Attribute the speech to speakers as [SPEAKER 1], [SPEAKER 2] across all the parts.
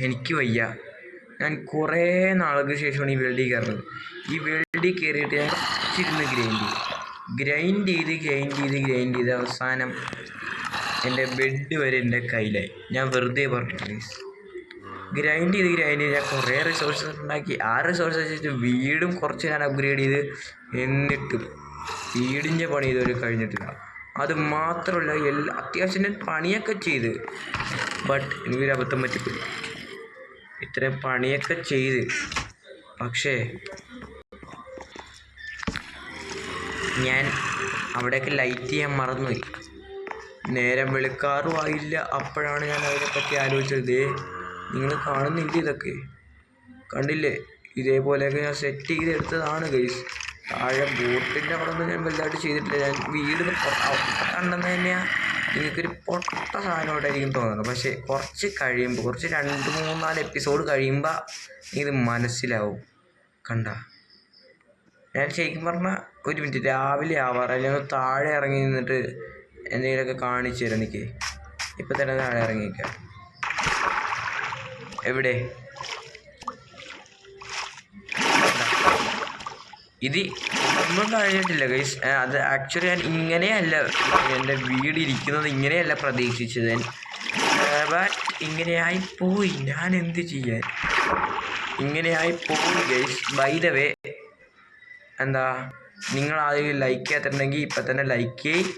[SPEAKER 1] എനിക്ക് വയ്യ. ഞാൻ കുറേ നാൾക്ക് ശേഷമാണ് ഈ വേൾഡിൽ കയറുന്നത്. ഈ വേൾഡിൽ കയറിയിട്ട് ഞാൻ കുറച്ചിരുന്ന് ഗ്രൈൻഡ് ചെയ്ത് അവസാനം എൻ്റെ ബെഡ് വരെ എൻ്റെ കയ്യിലായി. ഞാൻ വെറുതെ പറഞ്ഞു ഗൈസ്. ഗ്രൈൻഡ് ചെയ്ത് ഞാൻ കുറേ റിസോഴ്സസ് ഉണ്ടാക്കി. ആ റിസോഴ്സസ് വെച്ചിട്ട് വീടും കുറച്ച് ഞാൻ അപ്ഗ്രേഡ് ചെയ്ത്, എന്നിട്ടും വീടിൻ്റെ പണി ഇതുവരെ കഴിഞ്ഞിട്ടില്ല. അത് മാത്രമല്ല അത്യാവശ്യം ഞാൻ പണിയൊക്കെ ചെയ്ത്, ബട്ട് എനിക്കൊരു അബദ്ധം പറ്റിപ്പോയി. ഇത്രയും പണിയൊക്കെ ചെയ്ത് പക്ഷേ ഞാൻ അവിടെയൊക്കെ ലൈറ്റ് ചെയ്യാൻ മറന്നുപോയി. നേരം വെളുക്കാറും ആയില്ല. അപ്പോഴാണ് ഞാൻ അതിനെപ്പറ്റി ആലോചിച്ചത്. നിങ്ങൾ കാണുന്നില്ല ഇതൊക്കെ? കണ്ടില്ലേ? ഇതേപോലെയൊക്കെ ഞാൻ സെറ്റ് ചെയ്തെടുത്തതാണ് ഗൈസ്. താഴെ ബോട്ടിൻ്റെ അവിടെ ഒന്നും ഞാൻ വലുതായിട്ട് ചെയ്തിട്ടില്ല. ഞാൻ വീട് കണ്ടെന്ന് തന്നെയാണ് നിങ്ങൾക്കൊരു പൊട്ട സാധനമായിട്ടായിരിക്കും തോന്നുന്നത്. പക്ഷേ കുറച്ച് കഴിയുമ്പോൾ, കുറച്ച് 2-3-4 എപ്പിസോഡ് കഴിയുമ്പോൾ ഇത് മനസ്സിലാവും. കണ്ട, ഞാൻ ശരിക്കും പറഞ്ഞാൽ ഒരു മിനിറ്റ്, രാവിലെ ആവാറ്. അല്ലെങ്കിൽ താഴെ ഇറങ്ങി നിന്നിട്ട് എന്തെങ്കിലുമൊക്കെ കാണിച്ചു തരാം. എനിക്ക് ഇപ്പം തന്നെ താഴെ ഇറങ്ങിക്കാം. എവിടെ ഇത് ഒന്നും കഴിഞ്ഞിട്ടില്ല ഗൈസ്. അത് ആക്ച്വലി ഞാൻ ഇങ്ങനെയല്ല, എൻ്റെ വീട് ഇരിക്കുന്നത് ഇങ്ങനെയല്ല പ്രതീക്ഷിച്ചത്. ബട്ട് ഇങ്ങനെയായിപ്പോയി. ഞാൻ എന്ത് ചെയ്യാൻ? ഇങ്ങനെയായിപ്പോയി ഗൈസ്. ബൈ ദ വേ, എന്താ, നിങ്ങൾ ആദ്യം ലൈക്ക് ചെയ്യാത്തുണ്ടെങ്കിൽ ഇപ്പം തന്നെ ലൈക്ക് ചെയ്ത്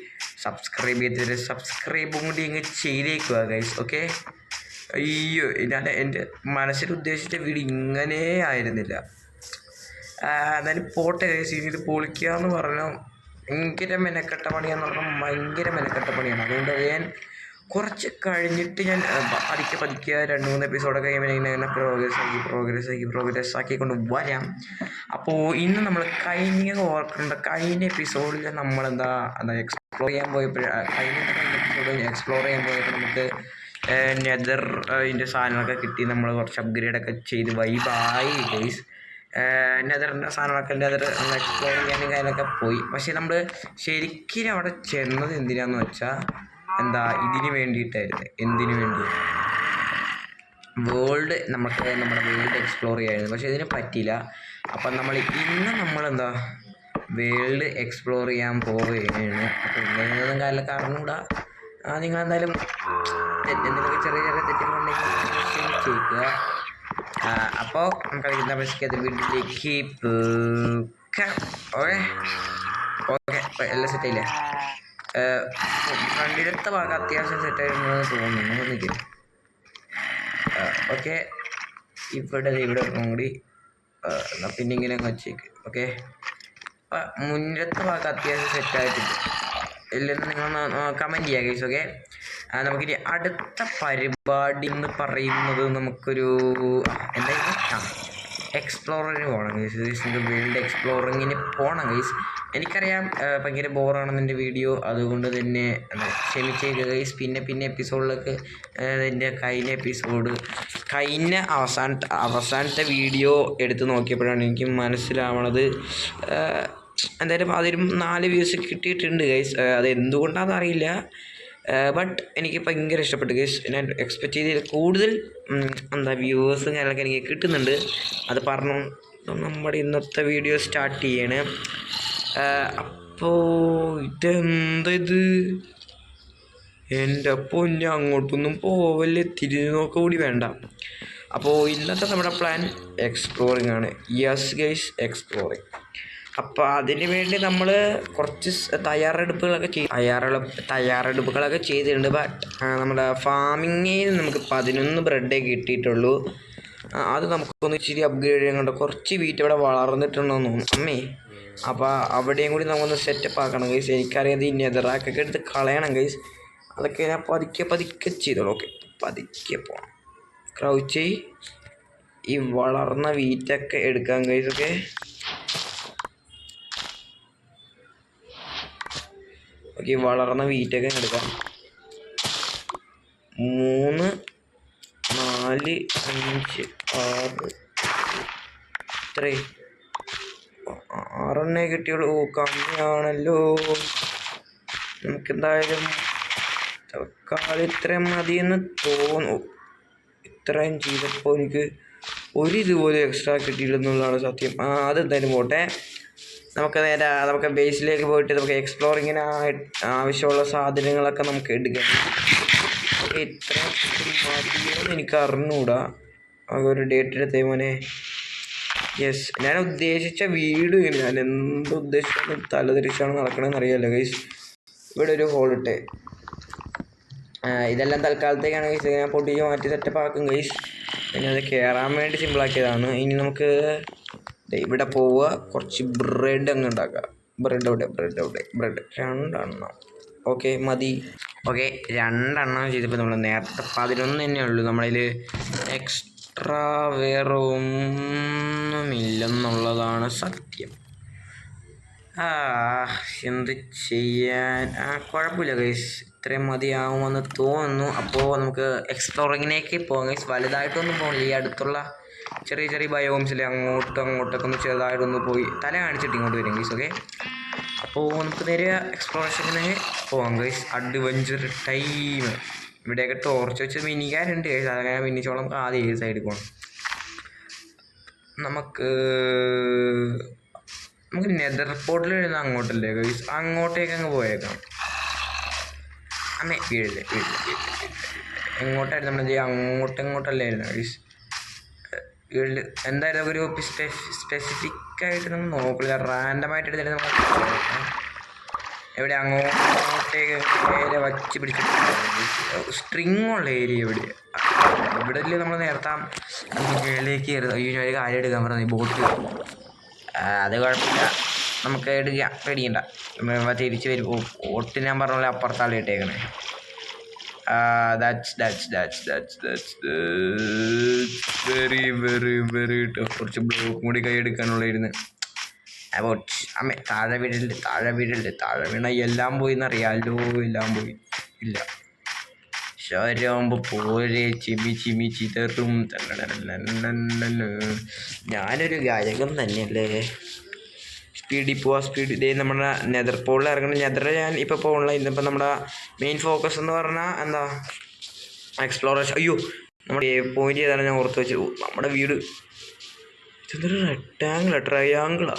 [SPEAKER 1] സബ്സ്ക്രൈബ് ചെയ്തിട്ട് സബ്സ്ക്രൈബും കൂടി ഇങ്ങ് ചെയ്തേക്കുക ഗൈസ്. ഓക്കെ? അയ്യോ, ഞാൻ എൻ്റെ മനസ്സിൽ ഉദ്ദേശിച്ച വീട് ഇങ്ങനെ ആയിരുന്നില്ല. എന്നാലും പോട്ടെ ഗൈസ്. ഇനി ഇത് പൊളിക്കുക എന്ന് പറഞ്ഞാൽ ഭയങ്കര മെനക്കെട്ട പണിയാന്ന് പറഞ്ഞാൽ ഭയങ്കര മെനക്കെട്ട പണിയാണ്. അതുകൊണ്ട് ഞാൻ കുറച്ച് കഴിഞ്ഞിട്ട് ഞാൻ പതുക്കെ 2-3 എപ്പിസോഡൊക്കെ ഇങ്ങനെ പ്രോഗ്രസ് ആക്കിക്കൊണ്ട് വരാം. അപ്പോൾ ഇന്ന് നമ്മൾ കഴിഞ്ഞ എപ്പിസോഡിൽ നമ്മളെന്താ എക്സ്പ്ലോർ ചെയ്യാൻ പോയപ്പോൾ, കഴിഞ്ഞ എപ്പിസോഡ് എക്സ്പ്ലോർ ചെയ്യാൻ പോയപ്പോൾ നമുക്ക് നെതർ ഇതിൻ്റെ സാധനങ്ങളൊക്കെ കിട്ടി. നമ്മൾ കുറച്ച് അപ്ഗ്രേഡൊക്കെ ചെയ്ത് വൈബായി ഗൈസ്. നെതറിൻ്റെ സാധനങ്ങളൊക്കെ നമ്മൾ എക്സ്പ്ലോർ ചെയ്യാനും കാര്യങ്ങളൊക്കെ പോയി. പക്ഷേ നമ്മൾ ശരിക്കും അവിടെ ചെന്നത് എന്തിനാന്ന് വെച്ചാൽ ഇതിന് വേണ്ടിയിട്ടായിരുന്നു. എന്തിനു വേണ്ടി? നമ്മുടെ വേൾഡ് എക്സ്പ്ലോർ ചെയ്യായിരുന്നു. പക്ഷേ ഇതിന് പറ്റിയില്ല. അപ്പം ഇന്ന് വേൾഡ് എക്സ്പ്ലോർ ചെയ്യാൻ പോവുകയാണ്. അപ്പോൾ ഇങ്ങനെയൊന്നും കാര്യമൊക്കെ അറിഞ്ഞുകൂടാ. നിങ്ങളെന്തായാലും എന്തെങ്കിലുമൊക്കെ ചെറിയ തെറ്റുകളുണ്ടെങ്കിൽ ക്ഷമിച്ചേക്കുക. അപ്പോൾ നമുക്ക് വീട്ടിലേക്ക് ഓക്കെ. എല്ലാം സെറ്റായില്ലേ? ഫ്രണ്ടിലത്തെ ഭാഗം അത്യാവശ്യം സെറ്റായിരുന്നെന്ന് തോന്നുന്നു. എനിക്ക് ഓക്കെ. ഇവിടെ കൂടി പിന്നെ ഇങ്ങനെ അങ്ങ് വെച്ചേക്ക്. ഓക്കെ, മുന്നിലത്തെ ഭാഗം അത്യാവശ്യം സെറ്റായിട്ടുണ്ട്. ഇല്ലെന്ന് നിങ്ങളൊന്ന് കമൻറ്റ് ചെയ്യുക ഗൈസ്. ഓക്കെ, നമുക്കിനി അടുത്ത പരിപാടി എന്ന് പറയുന്നത് നമുക്കൊരു എക്സ്പ്ലോറിന് പോകണം ഗൈസ്. വേൾഡ് എക്സ്പ്ലോറിങ്ങിന് പോകണം ഗൈസ്. എനിക്കറിയാം ഭയങ്കര ബോറാണെന്ന് എൻ്റെ വീഡിയോ, അതുകൊണ്ട് തന്നെ ക്ഷമിച്ചേക്കുക ഗൈസ്. പിന്നെ എപ്പിസോഡിലൊക്കെ എൻ്റെ കഴിഞ്ഞ അവസാനത്തെ വീഡിയോ എടുത്ത് നോക്കിയപ്പോഴാണ് എനിക്ക് മനസ്സിലാവണത്. എന്തായാലും അതിലും 4 വ്യൂസ് കിട്ടിയിട്ടുണ്ട് ഗൈസ്. അത് എന്തുകൊണ്ടാണെന്ന് അറിയില്ല, ബട്ട് എനിക്ക് ഭയങ്കര ഇഷ്ടപ്പെട്ടു ഗൈസ്. ഞാൻ എക്സ്പെക്റ്റ് ചെയ്തതിൽ കൂടുതൽ വ്യൂവേഴ്സും കാര്യങ്ങളൊക്കെ എനിക്ക് കിട്ടുന്നുണ്ട്. അത് പറഞ്ഞു നമ്മുടെ ഇന്നത്തെ വീഡിയോ സ്റ്റാർട്ട് ചെയ്യണേ. അപ്പോൾ ഇത് എൻ്റെ പൊന്നെ, അങ്ങോട്ടൊന്നും പോവല്ലേ, തിരിഞ്ഞു നോക്കുക കൂടി വേണ്ട. അപ്പോൾ ഇന്നത്തെ നമ്മുടെ പ്ലാൻ എക്സ്പ്ലോറിങ് ആണ്. Yes guys, exploring. അപ്പോൾ അതിന് വേണ്ടി നമ്മൾ കുറച്ച് തയ്യാറെടുപ്പുകളൊക്കെ ചെയ്തിട്ടുണ്ട്. ബട്ട് നമ്മുടെ ഫാമിങ്ങിൽ നമുക്ക് 11 ബ്രെഡേ കിട്ടിയിട്ടുള്ളൂ. അത് നമുക്കൊന്ന് ഇച്ചിരി അപ്ഗ്രേഡ് ചെയ്യാൻ കണ്ടോ. കുറച്ച് വീറ്റ് ഇവിടെ വളർന്നിട്ടുണ്ടോയെന്ന് തോന്നുന്നു അമ്മേ. അപ്പോൾ അവിടെയും കൂടി നമുക്കൊന്ന് സെറ്റപ്പ് ആക്കണം ഗൈസ്. എനിക്കറിയാം ഈ നെതറാക്കൊക്കെ എടുത്ത് കളയണം ഗൈസ്. അതൊക്കെ ഞാൻ പതുക്കെ ചെയ്തോളൂ. ഓക്കെ, പതുക്കെ പോകണം. ക്രൗച്ച് ഈ വളർന്ന വീറ്റൊക്കെ എടുക്കാം ഗൈസ്. ഓക്കെ, വളർന്ന വീറ്റൊക്കെ എടുക്കാം. 3, 4, 5, 6 ഇത്രയും 6 കിട്ടിയുള്ളൂ. കമ്മിയാണല്ലോ. നമുക്കെന്തായാലും തൽക്കാലം ഇത്രയും മതിയെന്ന് തോന്നുന്നു. ഇത്രയും ചെയ്തപ്പോൾ എനിക്ക് ഇതുപോലെ എക്സ്ട്രാ കിട്ടിയില്ലെന്നുള്ളതാണ് സത്യം. അതെന്തായാലും പോട്ടെ. നമുക്ക് ബേസിലേക്ക് പോയിട്ട് നമുക്ക് എക്സ്പ്ലോറിങ്ങിന് ആവശ്യമുള്ള സാധനങ്ങളൊക്കെ നമുക്ക് എടുക്കാം. ഇത്ര മതിയെന്ന് എനിക്ക് അറിഞ്ഞൂടാ. ഒരു ഡേറ്റ് എടുത്തേ മോനെ. യെസ്, ഞാൻ ഉദ്ദേശിച്ച വീട് ഞാൻ എന്തുദ്ദേശിച്ചാലും തലതിരിച്ചാണ് നടക്കണമെന്ന് അറിയാമല്ലോ ഗൈസ്. ഇവിടെ ഒരു ഹോൾ ഇട്ടേ. ഇതെല്ലാം തൽക്കാലത്തേക്കാണ് ഗൈസ്. ഞാൻ പൊട്ടിച്ച് മാറ്റി സെറ്റപ്പ് ആക്കും ഗൈസ്. പിന്നെ അത് കയറാൻ വേണ്ടി സിമ്പിളാക്കിയതാണ്. ഇനി നമുക്ക് ഇവിടെ പോവുക, കുറച്ച് ബ്രെഡ് അങ്ങ് ഉണ്ടാക്കാം. ബ്രെഡ് 2 ഓക്കെ മതി. ഓക്കെ 2 ചെയ്തപ്പോൾ നമ്മൾ നേരത്തെ 11 തന്നെ ഉള്ളൂ. നമ്മളതിൽ എക്സ്ട്രാ വേറെ ഒന്നുമില്ലെന്നുള്ളതാണ് സത്യം. എന്ത് ചെയ്യാൻ. കുഴപ്പമില്ല ഗൈസ്, ഇത്രയും മതിയാവുമെന്ന് തോന്നുന്നു. അപ്പോൾ നമുക്ക് എക്സ്പ്ലോറിങ്ങിലേക്ക് പോകാം ഗൈസ്. വലുതായിട്ടൊന്നും പോകില്ല. ഈ അടുത്തുള്ള ചെറിയ ചെറിയ ബയോംസിൽ അങ്ങോട്ടൊക്കെ ഒന്ന് ചെറുതായിട്ടൊന്ന് പോയി തല കാണിച്ചിട്ട് ഇങ്ങോട്ട് വരും ഗൈസ്. ഓക്കെ, അപ്പോൾ നമുക്ക് നേരെ എക്സ്പ്ലോറേഷന് പോകാം ഗൈസ്. Adventure time. ഇവിടെയൊക്കെ ടോർച്ച് വെച്ച് മിനിക്കാരുണ്ട് ഗൈസ്. അതങ്ങനെ മിന്നിച്ചോളം ആദ്യം ഏത് സൈഡിൽ പോകണം. നമുക്ക് നെതർ പോർട്ടിൽ വരുന്ന അങ്ങോട്ടല്ലേ ഗൈസ്, അങ്ങോട്ടേക്ക് അങ്ങ് പോയേക്കാം. വീടില്ല എങ്ങോട്ടായിരുന്നു നമ്മൾ അങ്ങോട്ടല്ലായിരുന്നു ഗൈസ്. വീട്ടിൽ എന്തായാലും ഒരു സ്പെസിഫിക് ആയിട്ട് നമ്മൾ നോക്കില്ല, റാൻഡമായിട്ട് എടുത്തിട്ട് നമ്മൾ എവിടെ അങ്ങോട്ടേക്ക് നേരെ വച്ച് പിടിച്ചിട്ട് സ്ട്രിങ് ഉള്ള ഏരിയ ഇവിടെ നമ്മൾ നേരത്തെ മേളിലേക്ക് കയറുന്നത്. അയ്യോ, ഒരു കാര്യം എടുക്കാൻ പറഞ്ഞു, ബോട്ട്. അത് കുഴപ്പമില്ല, നമുക്ക് എടുക്കാം, പേടിക്കണ്ട. തിരിച്ച് വരും. ബോട്ട് ഞാൻ പറഞ്ഞ പോലെ അപ്പുറത്താളി ഇട്ടേക്കണേ. That's very tough. കുറച്ച് ബ്ലോക്ക് കൂടി കൈ എടുക്കാനുള്ളായിരുന്നു. താഴെ വീണ എല്ലാം പോയി എന്നറിയാലോ. എല്ലാം പോയി ഇല്ല. ശരാകുമ്പോൾ പോരെ ചിമി ചിതറും. ഞാനൊരു ഗായകൻ തന്നെയല്ലേ. സ്പീഡിൽ പോവാ. ഇതേ നമ്മുടെ നെതർ പോളിൽ ഇറങ്ങണം. നെതർ ഞാൻ ഇപ്പോൾ പോകണില്ല. ഇന്നിപ്പോൾ നമ്മുടെ മെയിൻ ഫോക്കസ് എന്ന് പറഞ്ഞാൽ എന്താ, എക്സ്പ്ലോറേഷൻ. അയ്യോ, നമ്മുടെ പോയിന്റ് ചെയ്താണ് ഞാൻ ഓർത്ത് വെച്ചു. നമ്മുടെ വീട് ഇതൊരു ട്രയാങ്കിളാ.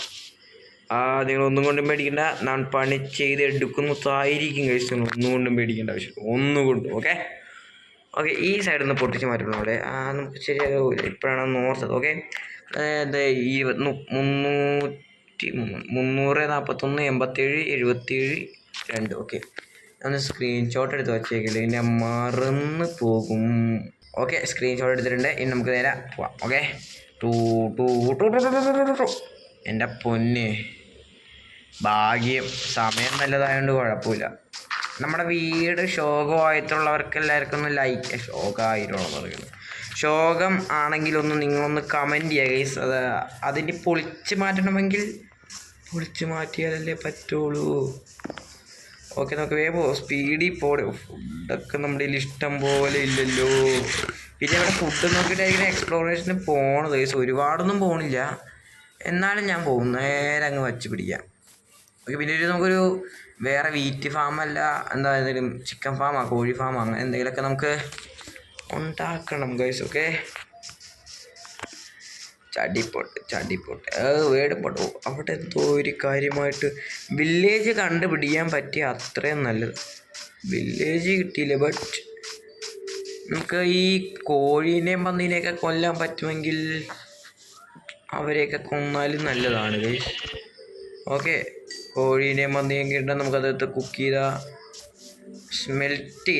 [SPEAKER 1] നിങ്ങളൊന്നും കൊണ്ടും പേടിക്കണ്ട. ഞാൻ പണി ചെയ്ത് എടുക്കുന്നതായിരിക്കും കഴിച്ചു. ഒന്നും കൊണ്ടും പേടിക്കേണ്ട ആവശ്യം, ഒന്നും കൊണ്ടും. ഓക്കെ, ഈ സൈഡിൽ നിന്ന് പൊട്ടിച്ച് മാറ്റണം. അവിടെ നമുക്ക് ശരിയാകില്ല. ഇപ്പോഴാണ് നോർത്തത്. ഓക്കെ, 341 ഓക്കെ, ഒന്ന് സ്ക്രീൻഷോട്ട് എടുത്ത് വച്ചേക്കില്ല, എൻ്റെ മറന്ന് പോകും. ഓക്കെ, സ്ക്രീൻഷോട്ട് എടുത്തിട്ടുണ്ട്. ഇനി നമുക്ക് നേരെ പോവാം. ഓക്കെ, എൻ്റെ പൊന്നെ ഭാഗ്യം, സമയം നല്ലതായതുകൊണ്ട് കുഴപ്പമില്ല. നമ്മുടെ വീട് ശോകമായിട്ടുള്ളവർക്ക് എല്ലാവർക്കും ഒന്ന് ലൈക്ക്, ശോകമായിട്ടാണെന്ന് പറയുന്നത്, ശോകം ആണെങ്കിലൊന്ന് നിങ്ങളൊന്ന് കമൻറ്റ് ചെയ്യുക ഗൈസ്. അതിന് പൊളിച്ച് മാറ്റണമെങ്കിൽ പൊളിച്ച് മാറ്റിയാലല്ലേ പറ്റുള്ളൂ. ഓക്കെ, നമുക്ക് വേഗം സ്പീഡിൽ പോടെ. ഫുഡൊക്കെ നമ്മുടെ കയ്യിൽ ഇഷ്ടം പോലെ ഇല്ലല്ലോ. പിന്നെ ഇവിടെ ഫുഡ് നോക്കിയിട്ടായിരിക്കും എക്സ്പ്ലോറേഷന് പോകണത് ഗൈസ്. ഒരുപാടൊന്നും പോകണില്ല, എന്നാലും ഞാൻ പോകും. നേരെ അങ്ങ് വച്ച് പിടിക്കാം. ഓക്കെ, പിന്നെ നമുക്കൊരു വേറെ വീറ്റ് ഫാമല്ല, എന്തായാലും ചിക്കൻ ഫാമാ, കോഴി ഫാമാ, അങ്ങനെ എന്തെങ്കിലുമൊക്കെ നമുക്ക് ഉണ്ടാക്കണം ഗൈസ്. ഓക്കെ, ചടിപ്പോട്ട് വേടുമ്പോട്ടോ. അവിടെ എന്തോ ഒരു കാര്യമായിട്ട് വില്ലേജ് കണ്ടുപിടിക്കാൻ പറ്റിയ അത്രയും നല്ലത്. വില്ലേജ് കിട്ടിയില്ല, ബട്ട് നമുക്ക് ഈ കോഴീനെയും പന്നീനെയൊക്കെ കൊല്ലാൻ പറ്റുമെങ്കിൽ അവരെയൊക്കെ കൊന്നാലും നല്ലതാണ് ഗൈസ്. ഓക്കെ, കോഴീനെയും പന്നിയും കിട്ടാൻ നമുക്കതെടുത്ത് കുക്ക് ചെയ്താൽ സ്മെൽറ്റ്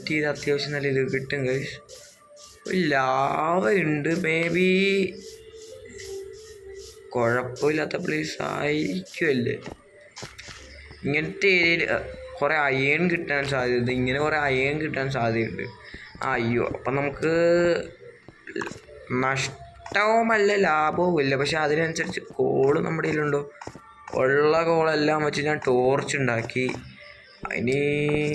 [SPEAKER 1] ചെയ്ത് അത്യാവശ്യം നല്ല ഇത് കിട്ടും ഗൈസ്. ലാവ ഉണ്ട്, മേ ബി കുഴപ്പമില്ലാത്ത പ്ലേസ് ആയിരിക്കുമല്ലേ. ഇങ്ങനത്തെ ഏരിയയിൽ കുറേ അയേൺ കിട്ടാൻ സാധ്യതയുണ്ട്. ഇങ്ങനെ കുറേ അയേൺ കിട്ടാൻ സാധ്യതയുണ്ട്. അയ്യോ, അപ്പം നമുക്ക് നഷ്ടവുമല്ല ലാഭവും ഇല്ല. പക്ഷെ അതിനനുസരിച്ച് കോള് നമ്മുടെ കയ്യിലുണ്ടോ? ഉള്ള കോളെല്ലാം വെച്ച് ഞാൻ ടോർച്ച് ഉണ്ടാക്കി. അതിന്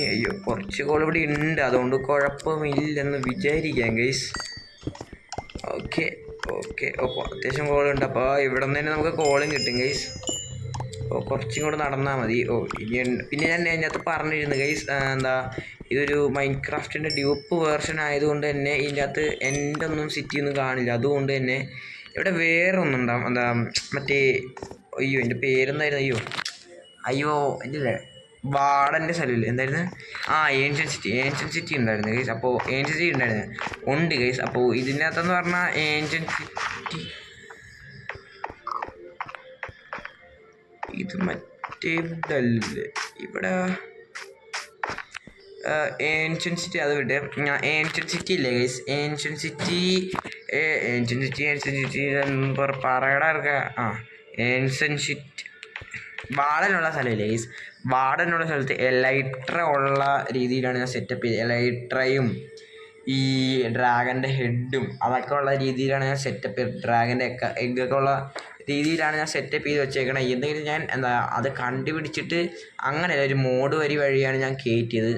[SPEAKER 1] അയ്യോ, കുറച്ച് കോൾ ഇവിടെ ഉണ്ട്, അതുകൊണ്ട് കുഴപ്പമില്ലെന്ന് വിചാരിക്കാം ഗൈസ്. ഓക്കെ, അത്യാവശ്യം കോളുണ്ട്. അപ്പോൾ ഇവിടെ നിന്ന് തന്നെ നമുക്ക് കോളും കിട്ടും ഗൈസ്. കുറച്ചും കൂടെ നടന്നാൽ മതി. പിന്നെ ഞാൻ അതിനകത്ത് പറഞ്ഞിരുന്നു ഗൈസ്, എന്താ ഇതൊരു മൈൻക്രാഫ്റ്റിൻ്റെ ഡ്യൂപ്പ് വേർഷൻ ആയതുകൊണ്ട് തന്നെ ഇതിൻ്റെ അകത്ത് എൻ്റെ ഒന്നും സിറ്റി ഒന്നും കാണില്ല. അതുകൊണ്ട് തന്നെ ഇവിടെ വേറെ ഒന്നുണ്ടാവും. എന്താ മറ്റേ അയ്യോ എൻ്റെ പേരെന്തായിരുന്നു? അയ്യോ എൻ്റെ വാർഡൻ്റെ സ്ഥലമില്ല, എന്തായിരുന്നു? ഏൻഷ്യൻ സിറ്റി ഉണ്ടായിരുന്നു ഗൈസ്. അപ്പോൾ ഏൻഷ്യൻ സിറ്റി ഉണ്ട് ഗൈസ്. അപ്പോൾ ഇതിൻ്റെ അകത്തെന്ന് പറഞ്ഞാൽ ഏൻഷ്യൻ സിറ്റി ഇത് മറ്റേ ഇതല്ലേ ഇവിടെ ഏൻഷ്യൻ സിറ്റി. അത് വിട്ട് ഏൻഷ്യൻ സിറ്റി ഇല്ലേ ഗൈസ്? ഏൻഷ്യൻ സിറ്റി പറയടാ ഇറക്ക. ഏൻഷ്യൻ സിറ്റി വാർഡനുള്ള സ്ഥലമില്ലേ ഗൈസ്? വാർഡനുള്ള സ്ഥലത്ത് എലൈട്ര ഉള്ള രീതിയിലാണ് ഞാൻ സെറ്റപ്പ് ചെയ്തത്. എലൈട്രയും ഈ ഡ്രാഗൻ്റെ ഹെഡും അതൊക്കെ ഉള്ള രീതിയിലാണ് ഞാൻ സെറ്റപ്പ് ചെയ്തത്. ഡ്രാഗൻ്റെ എഗ്ഗൊക്കെ ഉള്ള രീതിയിലാണ് ഞാൻ സെറ്റപ്പ് ചെയ്ത് വെച്ചേക്കണത്. എന്തെങ്കിലും ഞാൻ അത് കണ്ടുപിടിച്ചിട്ട് അങ്ങനെയല്ല, ഒരു മോഡ് വഴിയാണ് ഞാൻ കയറ്റിയത്.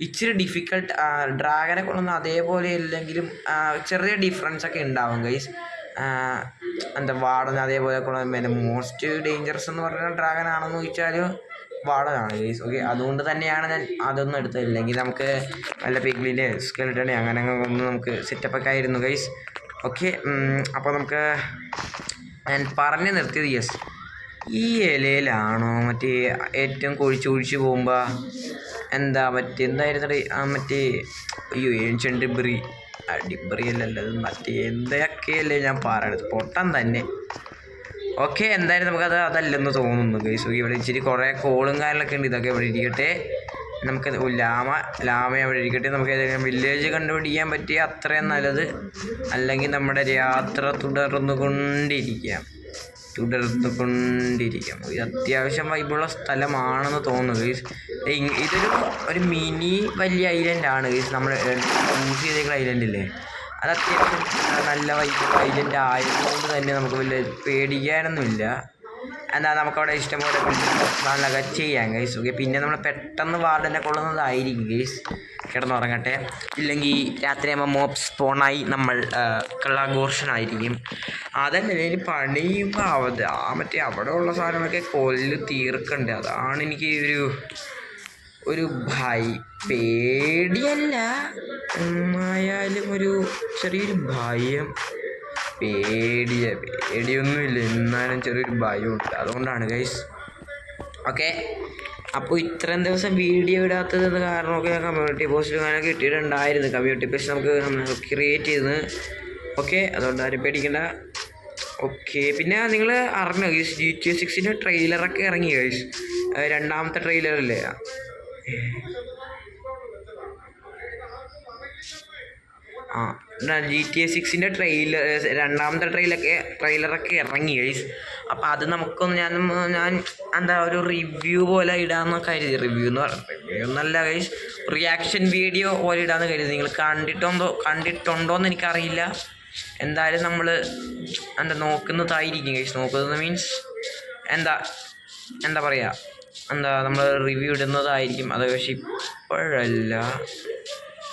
[SPEAKER 1] ഇച്ചിരി ഡിഫിക്കൽട്ട് ഡ്രാഗനെ കൊണ്ടൊന്നും അതേപോലെ ഇല്ലെങ്കിലും ചെറിയ ഡിഫറൻസ് ഒക്കെ ഉണ്ടാവും ഗൈസ്. വാർഡൻ അതേപോലെ പിന്നെ മോസ്റ്റ് ഡേഞ്ചറസ് എന്ന് പറഞ്ഞാൽ ഡ്രാഗൻ ആണെന്ന് ചോദിച്ചാൽ വാർഡനാണ് ഗൈസ്. ഓക്കെ, അതുകൊണ്ട് തന്നെയാണ് ഞാൻ അതൊന്നും എടുത്തത്. ഇല്ലെങ്കിൽ നമുക്ക് നല്ല പിഗ്ലിൻ്റെ സ്കെൽട്ടനെ അങ്ങനെ ഒന്ന് നമുക്ക് സെറ്റപ്പൊക്കെ ആയിരുന്നു ഗൈസ്. ഓക്കെ, അപ്പോൾ നമുക്ക് ഞാൻ പറഞ്ഞു നിർത്തിയത് ഈ ഇലയിലാണോ മറ്റേ ഏറ്റവും കൊഴിച്ച് പോകുമ്പോൾ എന്തായിരുന്നു മറ്റേ ഏൻഷ്യൻ ഡിബ്രി അല്ലല്ലോ, അത് മറ്റേ എന്തൊക്കെയല്ലേ ഞാൻ പറയണത്, പൊട്ടം തന്നെ. ഓക്കെ, എന്തായാലും നമുക്കത് അതല്ലെന്ന് തോന്നുന്നു ഗൈസ്. ഇവിടെ ഇച്ചിരി കുറേ കോളും കാര്യങ്ങളൊക്കെ ഉണ്ട്. ഇതൊക്കെ ഇവിടെ ഇരിക്കട്ടെ. നമുക്ക് ലാമ അവിടെ ഇരിക്കട്ടെ. നമുക്ക് ഏതെങ്കിലും വില്ലേജ് കണ്ടുപിടിക്കാൻ പറ്റിയ അത്രയും നല്ലത്. അല്ലെങ്കിൽ നമ്മുടെ യാത്ര തുടർന്നുകൊണ്ടിരിക്കാം. ഇത് അത്യാവശ്യം വൈബുള്ള സ്ഥലമാണെന്ന് തോന്നുന്നു ഗൈസ്. ഇതൊരു മിനി വലിയ ഐലൻഡാണ് ഗൈസ്. നമ്മൾ യൂസ് ചെയ്തേക്കുന്ന ഐലൻഡില്ലേ, അത് അത്യാവശ്യം നല്ല വൈബുള്ള ഐലൻഡ് ആയതുകൊണ്ട് തന്നെ നമുക്ക് വലിയ പേടിക്കാനൊന്നുമില്ല. നമുക്കവിടെ ഇഷ്ടംപോലെ നല്ലതൊക്കെ ചെയ്യാം ഗൈസ്. ഓക്കെ, പിന്നെ നമ്മൾ പെട്ടെന്ന് വാർഡനെ കൊള്ളുന്നതായിരിക്കും ഗൈസ്. കിടന്നുറങ്ങട്ടെ, ഇല്ലെങ്കിൽ രാത്രിയാകുമ്പോൾ മോബ് സ്പോണായി നമ്മൾ കള്ളാഘോഷനായിരിക്കും. അതല്ല, ഇനി പണിയുമ്പോൾ മറ്റേ അവിടെ ഉള്ള സാധനങ്ങളൊക്കെ കൊല്ല് തീർക്കണ്ടേ. അതാണ് എനിക്ക് ഒരു പേടിയല്ല, ആയാലും ഒരു ചെറിയൊരു ഭയം. പേടിയൊന്നുമില്ല, എന്നാലും ചെറിയൊരു ഭയമുണ്ട്. അതുകൊണ്ടാണ് ഗൈസ്. ഓക്കെ, അപ്പോൾ ഇത്രയും ദിവസം വീഡിയോ ഇടാത്തത് കാരണമൊക്കെ ഞാൻ കമ്മ്യൂണിറ്റി പോസ്റ്റിൽ അങ്ങനെയൊക്കെ ഇട്ടിട്ടുണ്ടായിരുന്നു. കമ്മ്യൂണിറ്റി പോസ്റ്റ് നമ്മൾ ക്രിയേറ്റ് ചെയ്തത്. ഓക്കെ, അതുകൊണ്ട് ആരും പേടിക്കണ്ട. ഓക്കെ, പിന്നെ നിങ്ങൾ അറിഞ്ഞോ ഗൈസ്, GTA 6 ട്രെയിലറൊക്കെ ഇറങ്ങി ഗൈസ്. രണ്ടാമത്തെ ട്രെയിലറല്ലേ? GTA 6 രണ്ടാമത്തെ ട്രെയിലറൊക്കെ ഇറങ്ങി ഗൈസ്. അപ്പോൾ അത് നമുക്കൊന്ന് ഞാൻ ഒരു റിവ്യൂ പോലെ ഇടാമെന്ന് കരുതി. റിവ്യൂ എന്നല്ല ഗൈസ്, റിയാക്ഷൻ വീഡിയോ പോലെ ഇടാമെന്ന് കരുതി. നിങ്ങൾ കണ്ടിട്ടുണ്ടോയെന്ന് എനിക്കറിയില്ല. എന്തായാലും നമ്മൾ നോക്കുന്നതായിരിക്കും ഗൈസ്. നോക്കുന്നത് മീൻസ് എന്താ പറയുക, നമ്മൾ റിവ്യൂ ഇടുന്നതായിരിക്കും. അത് പക്ഷേ ഇപ്പോഴല്ല,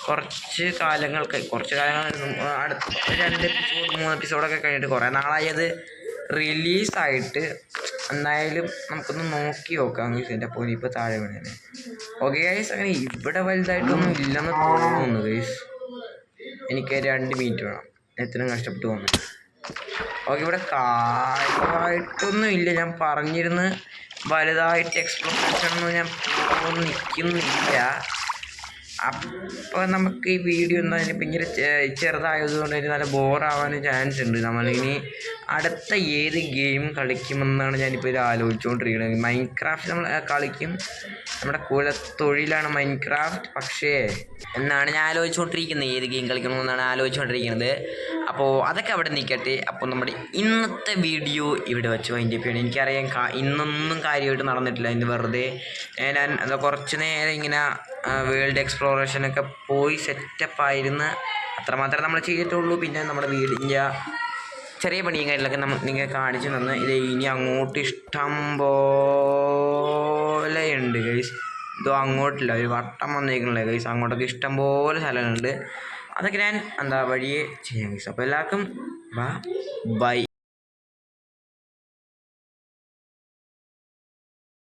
[SPEAKER 1] കുറച്ച് കാലങ്ങൾ അടുത്ത 2 എപ്പിസോഡ് 3 എപ്പിസോഡൊക്കെ കഴിഞ്ഞിട്ട് കുറേ നാളായി അത് റിലീസായിട്ട്. എന്തായാലും നമുക്കൊന്ന് നോക്കി നോക്കാം ഗൈസ്. എൻ്റെ അപ്പോൾ ഇപ്പോൾ താഴെ വീണേ. ഓക്കെ ഗൈസ്, അങ്ങനെ ഇവിടെ വലുതായിട്ടൊന്നും ഇല്ലെന്ന് തോന്നുന്നു ഗൈസ്. എനിക്ക് 2 മിനിറ്റ് വേണം, എത്രയും കഷ്ടപ്പെട്ട് വന്നു. ഓക്കെ, ഇവിടെ കാര്യമായിട്ടൊന്നും ഇല്ല. ഞാൻ പറഞ്ഞിരുന്നു വലുതായിട്ട് എക്സ്പ്ലോറേഷനൊന്നും ഞാൻ നിൽക്കുന്നില്ല. അപ്പോൾ നമുക്ക് ഈ വീഡിയോ ഭയങ്കര ചെറുതായതുകൊണ്ട് തന്നെ നല്ല ബോറാവാനും ചാൻസ് ഉണ്ട്. നമ്മളിനി അടുത്ത ഏത് ഗെയിം കളിക്കുമെന്നാണ് ഞാനിപ്പോൾ ആലോചിച്ചുകൊണ്ടിരിക്കുന്നത്. മൈൻക്രാഫ്റ്റ് നമ്മൾ കളിക്കും, നമ്മുടെ കുലത്തൊഴിലാണ് മൈൻക്രാഫ്റ്റ്. പക്ഷേ എന്നാണ് ഞാൻ ആലോചിച്ചുകൊണ്ടിരിക്കുന്നത്, ഏത് ഗെയിം കളിക്കണമെന്നാണ് ആലോചിച്ചുകൊണ്ടിരിക്കുന്നത്. അപ്പോൾ അതൊക്കെ അവിടെ നിൽക്കട്ടെ. അപ്പോൾ നമ്മുടെ ഇന്നത്തെ വീഡിയോ ഇവിടെ വെച്ച് വൈൻഡ് അപ്പ് ചെയ്യണം. എനിക്കറിയാം ഇന്നൊന്നും കാര്യമായിട്ട് നടന്നിട്ടില്ല. ഇന്ന് വെറുതെ ഞാൻ കുറച്ച് നേരം ഇങ്ങനെ വേൾഡ് എക്സ്പ്ലോറേഷനൊക്കെ പോയി സെറ്റപ്പായിരുന്നു. അത്രമാത്രം നമ്മൾ ചെയ്തിട്ടുള്ളൂ. പിന്നെ നമ്മുടെ വീടിൻ്റെ ചെറിയ പണിയും കാര്യങ്ങളൊക്കെ നിങ്ങൾ കാണിച്ചു തന്ന്. ഇത് ഇനി അങ്ങോട്ട് ഇഷ്ടം പോലെ ഉണ്ട് ഗൈസ്. ഇതോ അങ്ങോട്ടില്ല, ഒരു വട്ടം വന്നേക്കണില്ല ഗൈസ്. അങ്ങോട്ടൊക്കെ ഇഷ്ടം പോലെ സ്ഥലങ്ങളുണ്ട്. അതൊക്കെ ഞാൻ വഴിയെ ചെയ്യാം ഗൈസ്. അപ്പോൾ എല്ലാവർക്കും ബൈ.